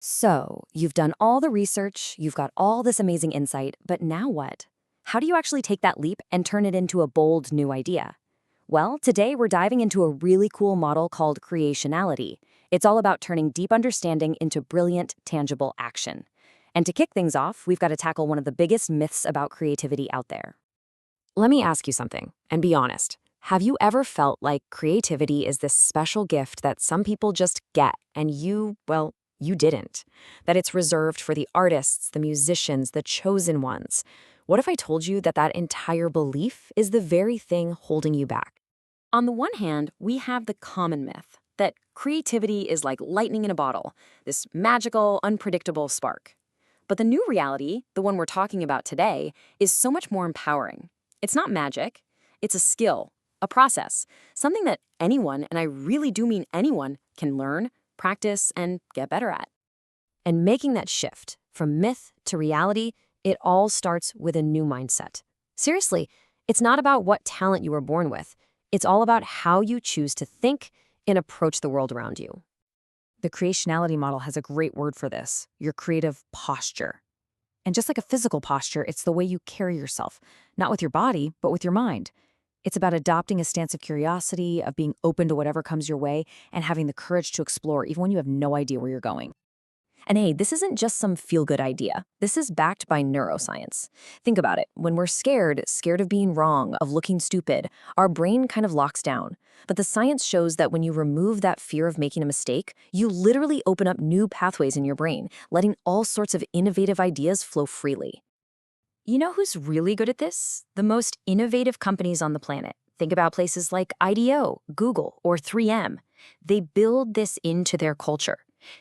So, you've done all the research, you've got all this amazing insight, but now what? How do you actually take that leap and turn it into a bold new idea? Well, today we're diving into a really cool model called CreAtionality. It's all about turning deep understanding into brilliant, tangible action. And to kick things off, we've got to tackle one of the biggest myths about creativity out there. Let me ask you something, and be honest. Have you ever felt like creativity is this special gift that some people just get, and you didn't? That it's reserved for the artists, the musicians, the chosen ones? What if I told you that that entire belief is the very thing holding you back? On the one hand, we have the common myth that creativity is like lightning in a bottle, this magical, unpredictable spark. But the new reality, the one we're talking about today, is so much more empowering. It's not magic, it's a skill, a process, something that anyone, and I really do mean anyone, can learn, practice, and get better at. And making that shift from myth to reality, it all starts with a new mindset. Seriously, it's not about what talent you were born with. It's all about how you choose to think and approach the world around you. The creationality model has a great word for this, your creative posture. And just like a physical posture, it's the way you carry yourself, not with your body, but with your mind. It's about adopting a stance of curiosity, of being open to whatever comes your way, and having the courage to explore even when you have no idea where you're going. And hey, this isn't just some feel-good idea. This is backed by neuroscience. Think about it. When we're scared of being wrong, of looking stupid, our brain kind of locks down. But the science shows that when you remove that fear of making a mistake, you literally open up new pathways in your brain, letting all sorts of innovative ideas flow freely. You know who's really good at this? The most innovative companies on the planet. Think about places like IDEO, Google, or 3M. They build this into their culture.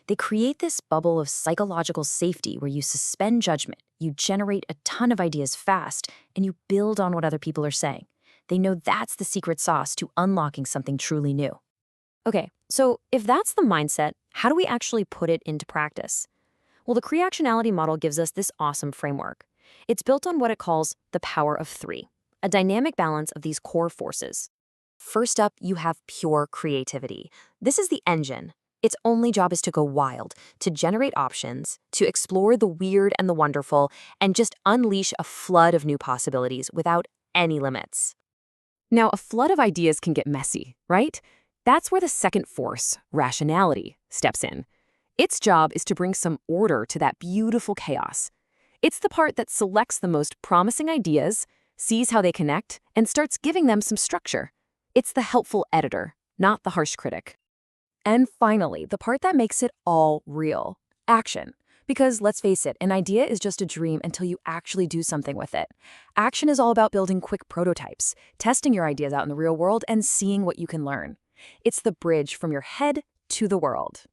They create this bubble of psychological safety where you suspend judgment, you generate a ton of ideas fast, and you build on what other people are saying. They know that's the secret sauce to unlocking something truly new. Okay, so if that's the mindset, how do we actually put it into practice? Well, the CreActionality model gives us this awesome framework. It's built on what it calls the power of three, a dynamic balance of these core forces. First up, you have pure creativity. This is the engine. Its only job is to go wild, to generate options, to explore the weird and the wonderful, and just unleash a flood of new possibilities without any limits. Now, a flood of ideas can get messy, right? That's where the second force, rationality, steps in. Its job is to bring some order to that beautiful chaos. It's the part that selects the most promising ideas, sees how they connect, and starts giving them some structure. It's the helpful editor, not the harsh critic. And finally, the part that makes it all real, action. Because let's face it, an idea is just a dream until you actually do something with it. Action is all about building quick prototypes, testing your ideas out in the real world, and seeing what you can learn. It's the bridge from your head to the world.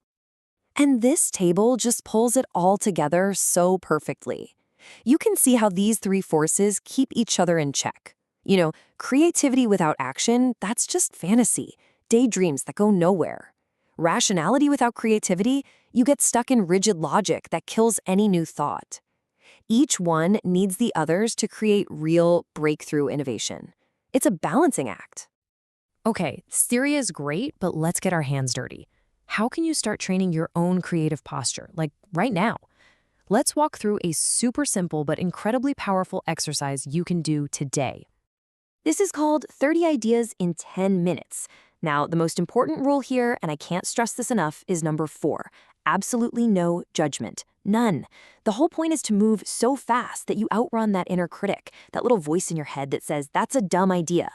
And this table just pulls it all together so perfectly. You can see how these three forces keep each other in check. You know, creativity without action, that's just fantasy, daydreams that go nowhere. Rationality without creativity, you get stuck in rigid logic that kills any new thought. Each one needs the others to create real breakthrough innovation. It's a balancing act. Okay, theory is great, but let's get our hands dirty. How can you start training your own creative posture, like right now? Let's walk through a super simple but incredibly powerful exercise you can do today. This is called 30 Ideas in 10 Minutes. Now, the most important rule here, and I can't stress this enough, is number 4. Absolutely no judgment. None. The whole point is to move so fast that you outrun that inner critic, that little voice in your head that says, that's a dumb idea.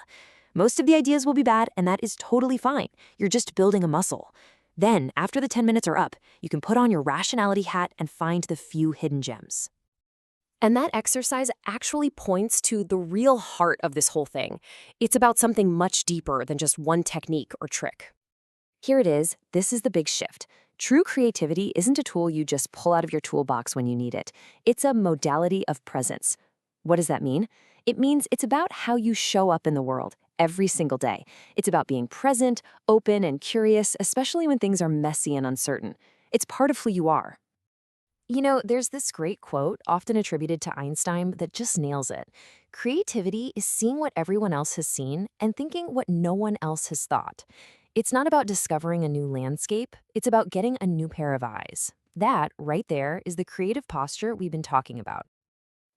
Most of the ideas will be bad, and that is totally fine. You're just building a muscle. Then, after the 10 minutes are up, you can put on your rationality hat and find the few hidden gems. And that exercise actually points to the real heart of this whole thing. It's about something much deeper than just one technique or trick. Here it is. This is the big shift. True creativity isn't a tool you just pull out of your toolbox when you need it. It's a modality of presence. What does that mean? It means it's about how you show up in the world every single day. It's about being present, open, and curious, especially when things are messy and uncertain. It's part of who you are. You know, there's this great quote, often attributed to Einstein, that just nails it. Creativity is seeing what everyone else has seen and thinking what no one else has thought. It's not about discovering a new landscape, it's about getting a new pair of eyes. That, right there, is the creative posture we've been talking about.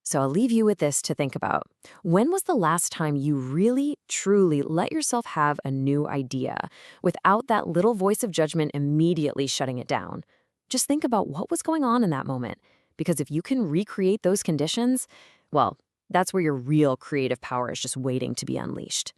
So I'll leave you with this to think about. When was the last time you really, truly let yourself have a new idea without that little voice of judgment immediately shutting it down? Just think about what was going on in that moment. Because if you can recreate those conditions, well, that's where your real creative power is just waiting to be unleashed.